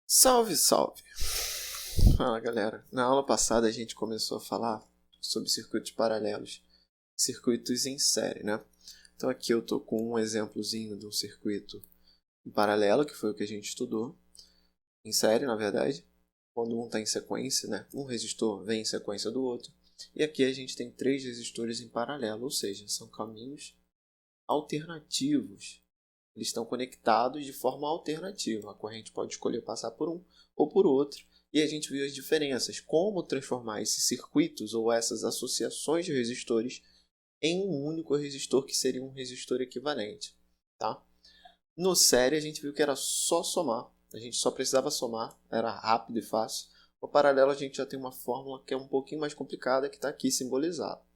Salve, salve! Fala, galera. Na aula passada a gente começou a falar sobre circuitos paralelos, circuitos em série, né? Então aqui eu tô com um exemplozinho de um circuito em paralelo, que foi o que a gente estudou, em série, na verdade, quando um está em sequência, né? Um resistor vem em sequência do outro. E aqui a gente tem 3 resistores em paralelo, ou seja, são caminhos alternativos. Eles estão conectados de forma alternativa. A corrente pode escolher passar por um ou por outro. E a gente viu as diferenças, como transformar esses circuitos ou essas associações de resistores em um único resistor que seria um resistor equivalente. Tá? No série a gente viu que era só somar. A gente só precisava somar, era rápido e fácil. No paralelo a gente já tem uma fórmula que é um pouquinho mais complicada, que está aqui simbolizada.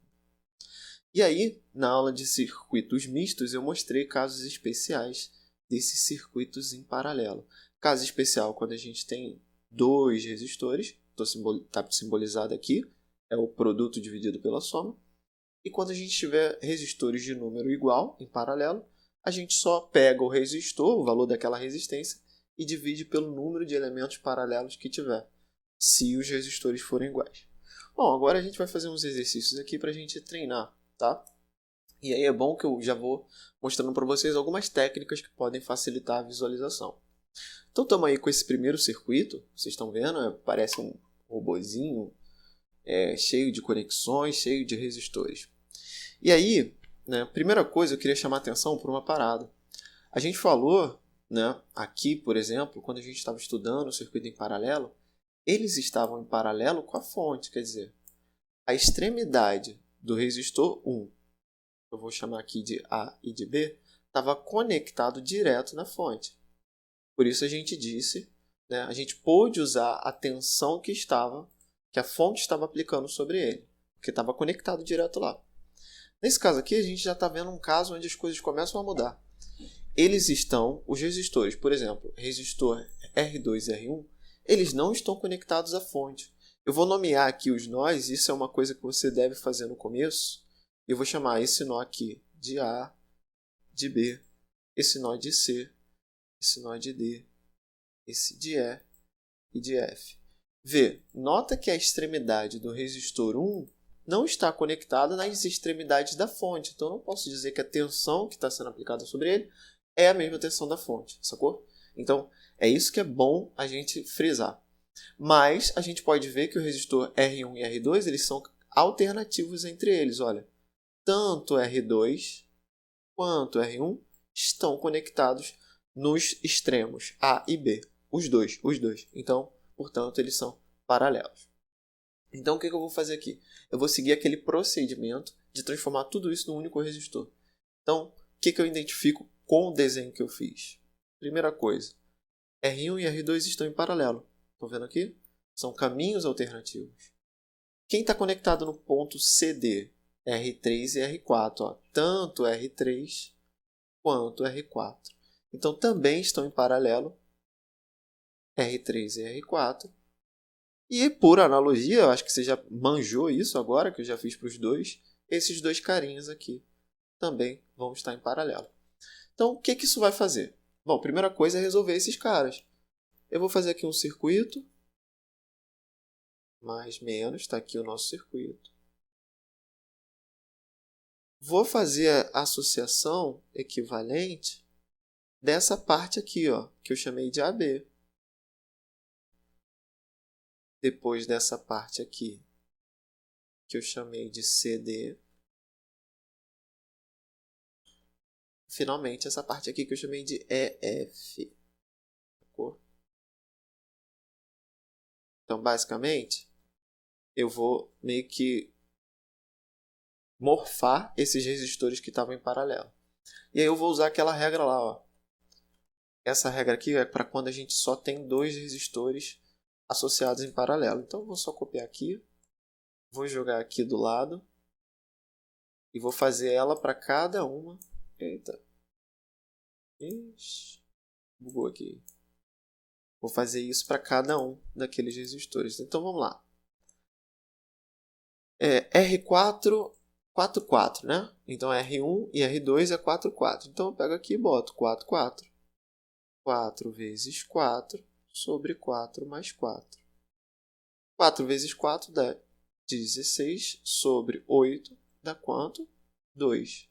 E aí, na aula de circuitos mistos, eu mostrei casos especiais desses circuitos em paralelo. Caso especial, quando a gente tem 2 resistores, está simbolizado aqui, é o produto dividido pela soma. E quando a gente tiver resistores de número igual, em paralelo, a gente só pega o resistor, o valor daquela resistência, e divide pelo número de elementos paralelos que tiver, se os resistores forem iguais. Bom, agora a gente vai fazer uns exercícios aqui para a gente treinar, tá? E aí é bom que eu já vou mostrando para vocês algumas técnicas que podem facilitar a visualização. Então estamos aí com esse primeiro circuito, vocês estão vendo, parece um robozinho cheio de conexões, cheio de resistores. E aí, né, primeira coisa, eu queria chamar a atenção para uma parada. A gente falou, né, aqui, por exemplo, quando a gente estava estudando o circuito em paralelo, eles estavam em paralelo com a fonte, quer dizer, a extremidade do resistor 1, eu vou chamar aqui de A e de B, estava conectado direto na fonte. Por isso a gente disse, né, a gente pôde usar a tensão que a fonte estava aplicando sobre ele, porque estava conectado direto lá. Nesse caso aqui, a gente já está vendo um caso onde as coisas começam a mudar. Os resistores, por exemplo, resistor R2 e R1, eles não estão conectados à fonte. Eu vou nomear aqui os nós, isso é uma coisa que você deve fazer no começo. Eu vou chamar esse nó aqui de A, de B, esse nó de C, esse nó de D, esse de E e de F. V. Nota que a extremidade do resistor 1 não está conectada nas extremidades da fonte. Então, eu não posso dizer que a tensão que está sendo aplicada sobre ele é a mesma tensão da fonte, sacou? Então, é isso que é bom a gente frisar. Mas, a gente pode ver que o resistor R1 e R2 eles são alternativos entre eles. Olha, tanto R2 quanto R1 estão conectados nos extremos A e B. Os dois. Então, portanto, eles são paralelos. Então, o que eu vou fazer aqui? Eu vou seguir aquele procedimento de transformar tudo isso num único resistor. Então, o que eu identifico com o desenho que eu fiz? Primeira coisa, R1 e R2 estão em paralelo. Estão vendo aqui? São caminhos alternativos. Quem está conectado no ponto CD? R3 e R4. Ó. Tanto R3 quanto R4. Então, também estão em paralelo R3 e R4. E, por analogia, eu acho que você já manjou isso agora, que eu já fiz para os dois, esses 2 carinhas aqui também vão estar em paralelo. Então, o que isso vai fazer? Bom, a primeira coisa é resolver esses caras. Eu vou fazer aqui um circuito, mais menos, está aqui o nosso circuito. Vou fazer a associação equivalente dessa parte aqui, ó, que eu chamei de AB. Depois dessa parte aqui, que eu chamei de CD. Finalmente, essa parte aqui que eu chamei de EF. Então, basicamente, eu vou meio que morfar esses resistores que estavam em paralelo. E aí eu vou usar aquela regra lá, ó. Essa regra aqui é para quando a gente só tem 2 resistores associados em paralelo. Então, eu vou só copiar aqui, vou jogar aqui do lado e vou fazer ela para cada uma. Eita. Ixi, bugou aqui. Vou fazer isso para cada um daqueles resistores. Então, vamos lá. R4 4, 4, né? Então R1 e R2 é 4, 4. Então eu pego aqui e boto 4, 4. 4 vezes 4 sobre 4 mais 4. 4 vezes 4 dá 16 sobre 8 dá quanto? 2.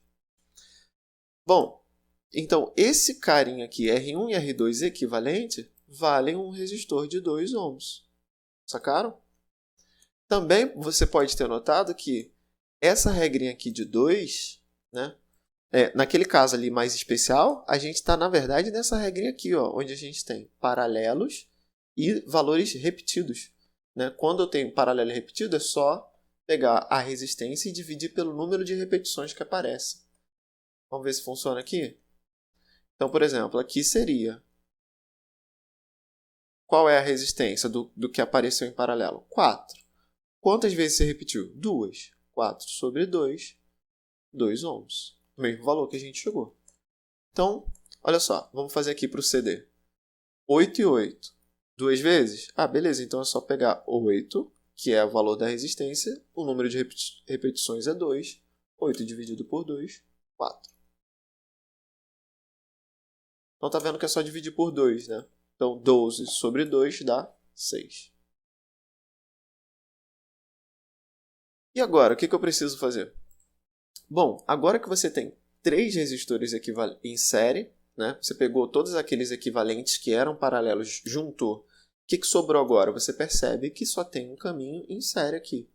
Bom, então esse carinha aqui, R1 e R2 equivalente, valem um resistor de 2 ohms. Sacaram? Também você pode ter notado que essa regrinha aqui de 2, né? Naquele caso ali mais especial, a gente está, na verdade, nessa regrinha aqui, ó, onde a gente tem paralelos e valores repetidos. Né? Quando eu tenho paralelo e repetido, é só pegar a resistência e dividir pelo número de repetições que aparece. Vamos ver se funciona aqui? Então, por exemplo, aqui seria... Qual é a resistência do que apareceu em paralelo? 4. Quantas vezes você repetiu? 2. 4 sobre 2, 2 ohms. O mesmo valor que a gente chegou. Então, olha só, vamos fazer aqui para o CD. 8 e 8. 2 vezes? Ah, beleza, então é só pegar 8, que é o valor da resistência, o número de repetições é 2, 8 dividido por 2, 4. Então tá vendo que é só dividir por 2, né? Então 12 sobre 2 dá 6. E agora, o que eu preciso fazer? Bom, agora que você tem 3 resistores em série, né? Você pegou todos aqueles equivalentes que eram paralelos, juntou. O que sobrou agora? Você percebe que só tem um caminho em série aqui.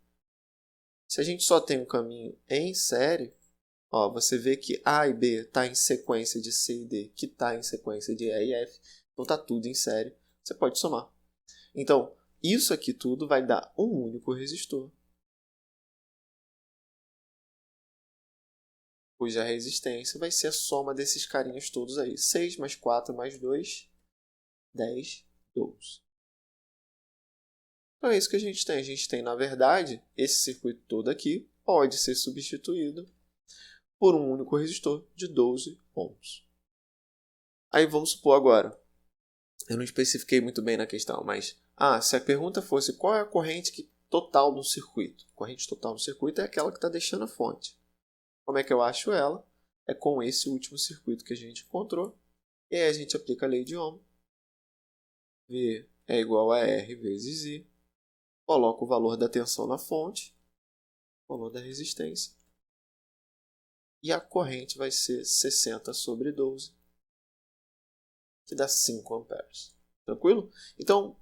Se a gente só tem um caminho em série, ó, você vê que A e B está em sequência de C e D, que está em sequência de E e F. Então está tudo em série. Você pode somar. Então, isso aqui tudo vai dar um único resistor, cuja resistência vai ser a soma desses carinhas todos aí. 6 mais 4 mais 2, 10, 12. Então é isso que a gente tem. A gente tem, na verdade, esse circuito todo aqui pode ser substituído por um único resistor de 12 ohms. Aí vamos supor agora, eu não especifiquei muito bem na questão, mas se a pergunta fosse qual é a corrente total no circuito? A corrente total no circuito é aquela que está deixando a fonte. Como é que eu acho ela? É com esse último circuito que a gente encontrou. E aí a gente aplica a lei de Ohm. V é igual a R vezes I. Coloco o valor da tensão na fonte, valor da resistência. E a corrente vai ser 60 sobre 12, que dá 5 amperes. Tranquilo? Então,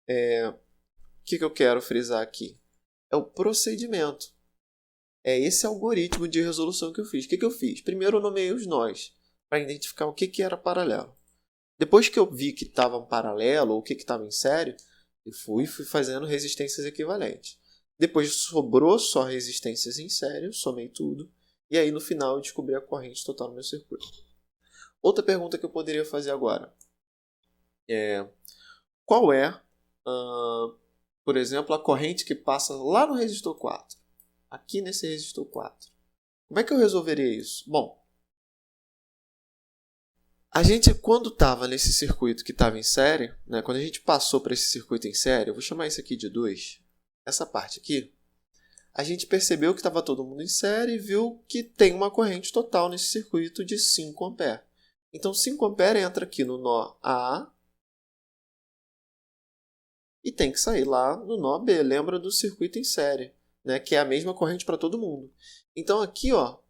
o que eu quero frisar aqui? É o procedimento. É esse algoritmo de resolução que eu fiz. O que eu fiz? Primeiro eu nomeei os nós, para identificar o que era paralelo. Depois que eu vi que estava um paralelo, ou o que estava em série, eu fui fazendo resistências equivalentes. Depois sobrou só resistências em série, eu somei tudo. E aí no final eu descobri a corrente total no meu circuito. Outra pergunta que eu poderia fazer agora é: qual é, por exemplo, a corrente que passa lá no resistor 4? Aqui nesse resistor 4. Como é que eu resolveria isso? Bom, a gente, quando estava nesse circuito que estava em série, né, quando a gente passou para esse circuito em série, eu vou chamar isso aqui de 2, essa parte aqui, a gente percebeu que estava todo mundo em série e viu que tem uma corrente total nesse circuito de 5 A. Então, 5 A entra aqui no nó A e tem que sair lá no nó B. Lembra do circuito em série, né, que é a mesma corrente para todo mundo. Então, aqui, ó,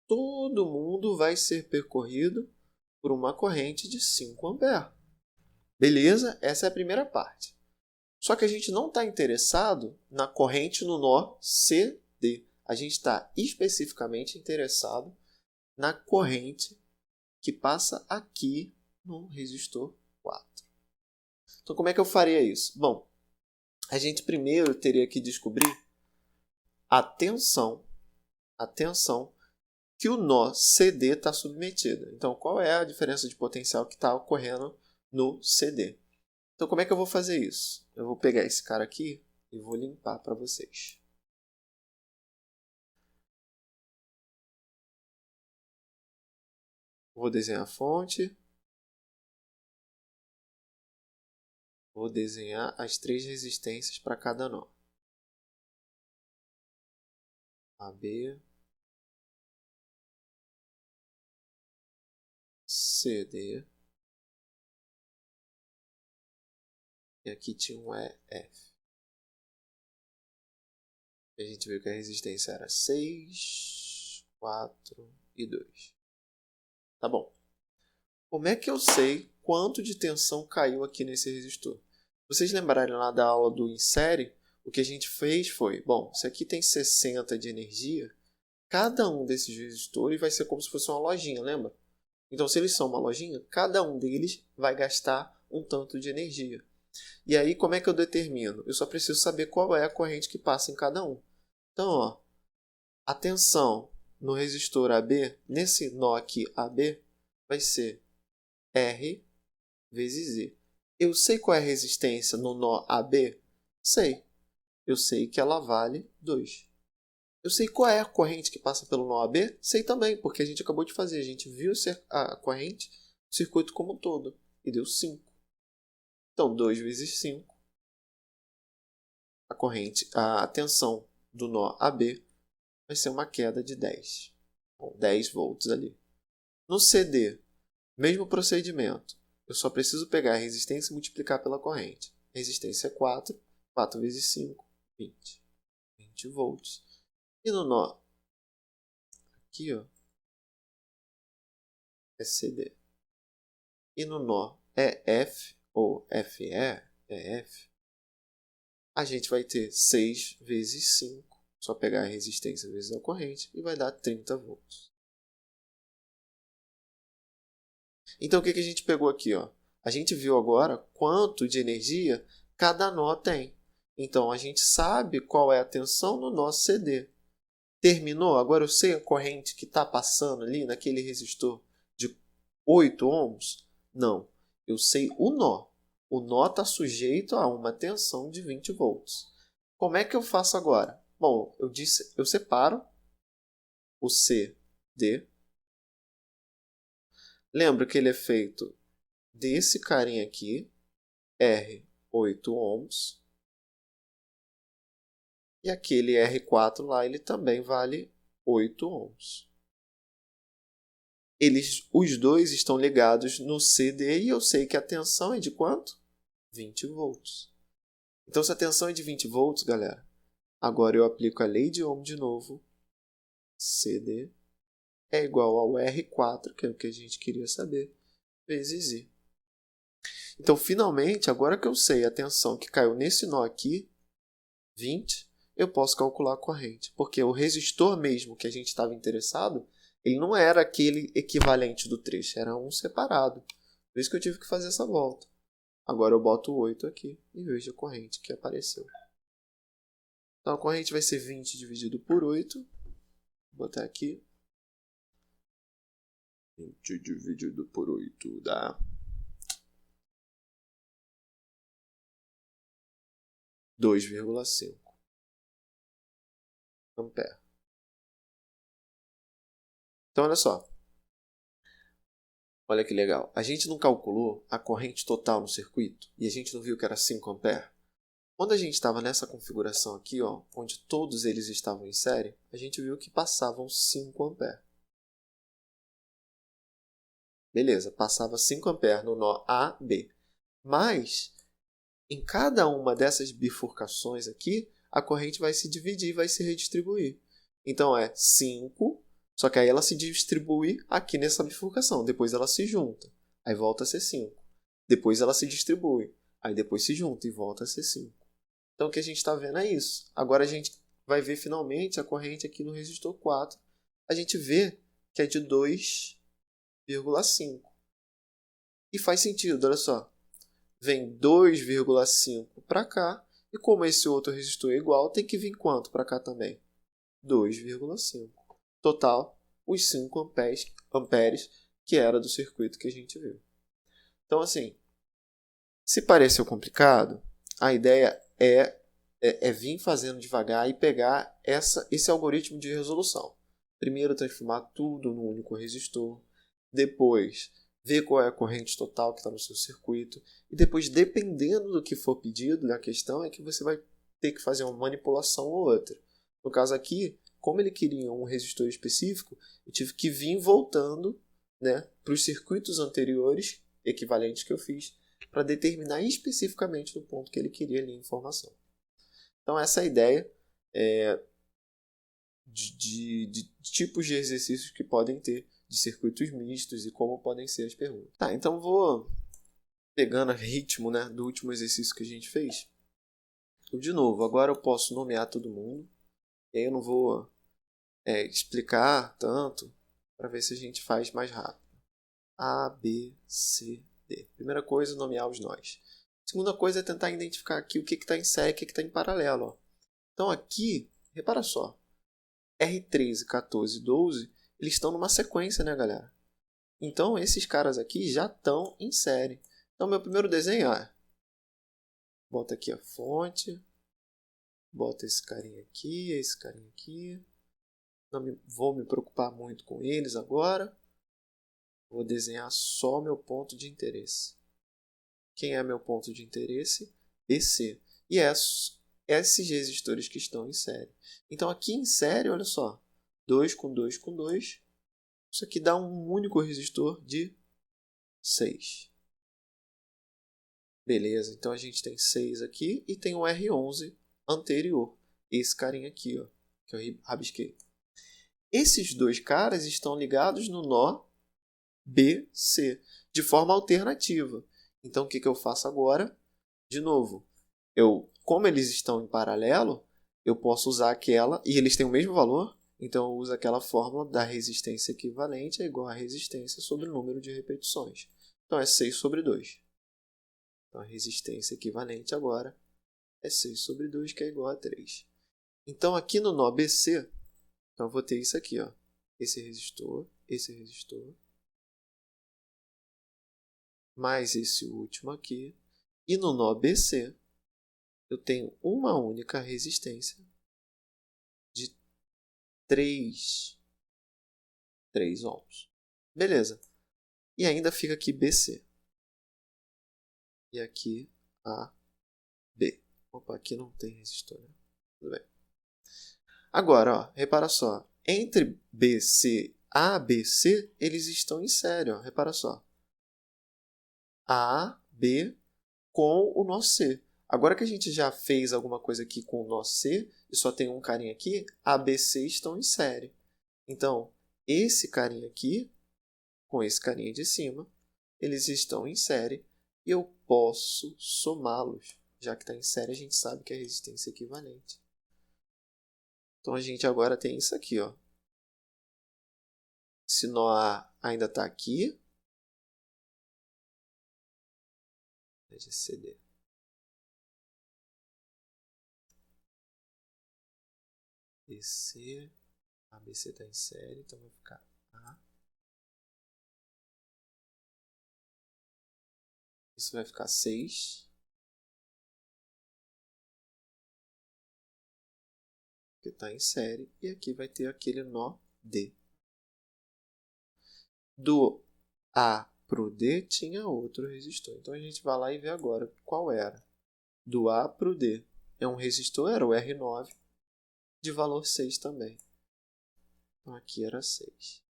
todo mundo vai ser percorrido por uma corrente de 5 A. Beleza? Essa é a primeira parte. Só que a gente não está interessado na corrente no nó CD. A gente está especificamente interessado na corrente que passa aqui no resistor 4. Então, como é que eu faria isso? Bom, a gente primeiro teria que descobrir a tensão que o nó CD está submetido. Então, qual é a diferença de potencial que está ocorrendo no CD? Então, como é que eu vou fazer isso? Eu vou pegar esse cara aqui e vou limpar para vocês. Vou desenhar a fonte. Vou desenhar as 3 resistências para cada nó. AB, CD. E aqui tinha um EF. A gente viu que a resistência era 6, 4 e 2. Tá bom. Como é que eu sei quanto de tensão caiu aqui nesse resistor? Vocês lembrarem lá da aula do insere, o que a gente fez foi, bom, se aqui tem 60 de energia, cada um desses resistores vai ser como se fosse uma lojinha, lembra? Então, se eles são uma lojinha, cada um deles vai gastar um tanto de energia. E aí, como é que eu determino? Eu só preciso saber qual é a corrente que passa em cada um. Então, ó, a tensão no resistor AB, nesse nó aqui AB, vai ser R vezes Z. Eu sei qual é a resistência no nó AB? Sei. Eu sei que ela vale 2. Eu sei qual é a corrente que passa pelo nó AB? Sei também, porque a gente acabou de fazer. A gente viu a corrente, o circuito como um todo, e deu 5. Então, 2 vezes 5. A tensão do nó AB vai ser uma queda de 10. Bom, 10 volts ali. No CD, mesmo procedimento. Eu só preciso pegar a resistência e multiplicar pela corrente. A resistência é 4. 4 vezes 5, 20. 20 volts. E no nó, aqui, ó, é CD. E no nó EF, ou FE, EF, a gente vai ter 6 vezes 5. Só pegar a resistência vezes a corrente e vai dar 30 volts. Então, o que a gente pegou aqui? Ó? A gente viu agora quanto de energia cada nó tem. Então, a gente sabe qual é a tensão no nó CD. Terminou? Agora eu sei a corrente que está passando ali naquele resistor de 8 ohms? Não. Eu sei o nó. O nó está sujeito a uma tensão de 20 volts. Como é que eu faço agora? Bom, eu separo o CD. Lembra que ele é feito desse carinha aqui, R, 8 ohms. E aquele R4 lá, ele também vale 8 ohms. Os dois estão ligados no CD e eu sei que a tensão é de quanto? 20 volts. Então, se a tensão é de 20 volts, galera, agora eu aplico a lei de Ohm de novo. CD é igual ao R4, que é o que a gente queria saber, vezes I. Então, finalmente, agora que eu sei a tensão que caiu nesse nó aqui, 20, eu posso calcular a corrente. Porque o resistor mesmo que a gente estava interessado, ele não era aquele equivalente do trecho, era um separado. Por isso que eu tive que fazer essa volta. Agora eu boto o 8 aqui e vejo a corrente que apareceu. Então a corrente vai ser 20 dividido por 8. Vou botar aqui. 20 dividido por 8 dá 2,5 ampere. Então, olha só. Olha que legal. A gente não calculou a corrente total no circuito e a gente não viu que era 5 ampere. Quando a gente estava nessa configuração aqui, ó, onde todos eles estavam em série, a gente viu que passavam 5 ampere. Beleza, passava 5 ampere no nó A, B. Mas, em cada uma dessas bifurcações aqui, a corrente vai se dividir e vai se redistribuir. Então, é 5, só que aí ela se distribui aqui nessa bifurcação. Depois ela se junta, aí volta a ser 5. Depois ela se distribui, aí depois se junta e volta a ser 5. Então, o que a gente está vendo é isso. Agora a gente vai ver finalmente a corrente aqui no resistor 4. A gente vê que é de 2,5. E faz sentido, olha só. Vem 2,5 para cá. E como esse outro resistor é igual, tem que vir quanto para cá também? 2,5. Total, os 5 amperes que era do circuito que a gente viu. Então, assim, se pareceu complicado, a ideia é vir fazendo devagar e pegar esse algoritmo de resolução. Primeiro, transformar tudo num único resistor. Depois, ver qual é a corrente total que está no seu circuito. E depois, dependendo do que for pedido na questão, é que você vai ter que fazer uma manipulação ou outra. No caso aqui, como ele queria um resistor específico, eu tive que vir voltando né, para os circuitos anteriores, equivalentes que eu fiz, para determinar especificamente no ponto que ele queria ali a informação. Então, essa é a ideia de tipos de exercícios que podem ter, de circuitos mistos e como podem ser as perguntas. Tá, então vou pegando o ritmo, né, do último exercício que a gente fez. De novo, agora eu posso nomear todo mundo. E aí eu não vou explicar tanto para ver se a gente faz mais rápido. A, B, C, D. Primeira coisa, nomear os nós. Segunda coisa é tentar identificar aqui o que está em série e o que está em paralelo. Ó. Então aqui, repara só. R13, 14 e 12, eles estão numa sequência, né, galera? Então esses caras aqui já estão em série. Então meu primeiro desenho é... Bota aqui a fonte. Bota esse carinha aqui, esse carinha aqui. Não vou me preocupar muito com eles agora. Vou desenhar só meu ponto de interesse. Quem é meu ponto de interesse? BC. E esses resistores que estão em série. Então aqui em série, olha só. 2 com 2 com 2. Isso aqui dá um único resistor de 6. Beleza, então a gente tem 6 aqui e tem o R11 anterior. Esse carinha aqui, ó, que eu rabisquei. Esses dois caras estão ligados no nó BC, de forma alternativa. Então, o que eu faço agora? De novo, como eles estão em paralelo, eu posso usar aquela, e eles têm o mesmo valor, então eu uso aquela fórmula da resistência equivalente é igual a resistência sobre o número de repetições. Então, é 6 sobre 2. Então, a resistência equivalente agora é 6 sobre 2, que é igual a 3. Então, aqui no nó BC, então eu vou ter isso aqui, ó. Esse resistor, mais esse último aqui. E no nó BC, eu tenho uma única resistência de 3 ohms. Beleza. E ainda fica aqui BC. E aqui AB. Opa, aqui não tem resistor, né? Tudo bem. Agora, ó, repara só. Entre BC e ABC, eles estão em série. Ó. Repara só. A, B com o nó C. Agora que a gente já fez alguma coisa aqui com o nó C e só tem um carinha aqui, A, B, C estão em série. Então, esse carinha aqui com esse carinha de cima, eles estão em série e eu posso somá-los. Já que está em série, a gente sabe que é resistência equivalente. Então, a gente agora tem isso aqui. Ó. Esse nó A ainda está aqui. De CD. BC, ABC está em série, então vai ficar A. Isso vai ficar 6. Que está em série. E aqui vai ter aquele nó D. Do A para o D tinha outro resistor. Então a gente vai lá e vê agora qual era. Do A para o D é um resistor, era o R9, de valor 6 também. Então aqui era 6.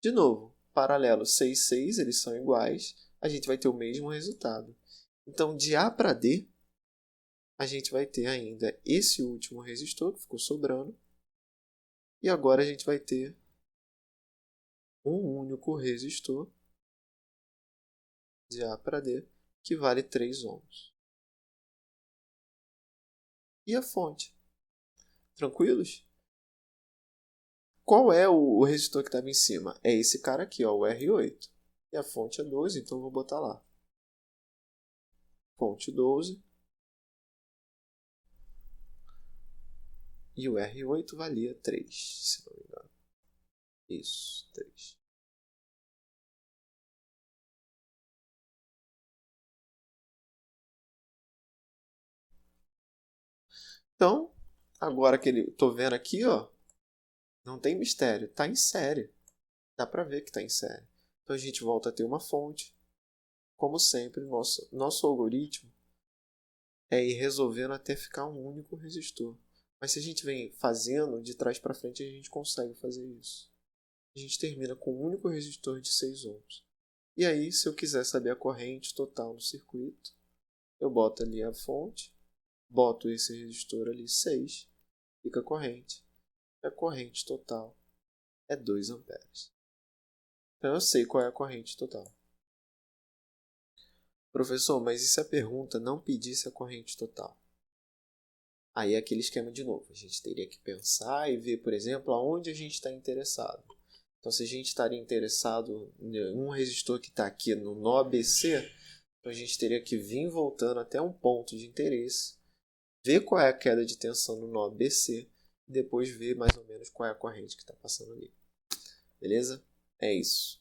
De novo, paralelo 6, 6, eles são iguais. A gente vai ter o mesmo resultado. Então de A para D, a gente vai ter ainda esse último resistor que ficou sobrando. E agora a gente vai ter um único resistor de A para D que vale 3 ohms. E a fonte? Tranquilos? Qual é o resistor que estava em cima? É esse cara aqui, ó, o R8. E a fonte é 12, então eu vou botar lá. Fonte 12. E o R8 valia 3, se não me engano. Isso, 3. Então, agora que estou vendo aqui, ó, não tem mistério, está em série. Dá para ver que está em série. Então a gente volta a ter uma fonte. Como sempre, nosso algoritmo é ir resolvendo até ficar um único resistor. Mas se a gente vem fazendo de trás para frente, a gente consegue fazer isso. a gente termina com um único resistor de 6 ohms. E aí, se eu quiser saber a corrente total no circuito, eu boto ali a fonte, boto esse resistor ali 6, fica a corrente. A corrente total é 2 amperes. Então eu sei qual é a corrente total. Professor, mas e se a pergunta não pedisse a corrente total? Aí é aquele esquema de novo. A gente teria que pensar e ver, por exemplo, aonde a gente está interessado. Então, se a gente estaria interessado em um resistor que está aqui no nó ABC, então a gente teria que vir voltando até um ponto de interesse, ver qual é a queda de tensão no nó BC e depois ver mais ou menos qual é a corrente que está passando ali. Beleza? É isso.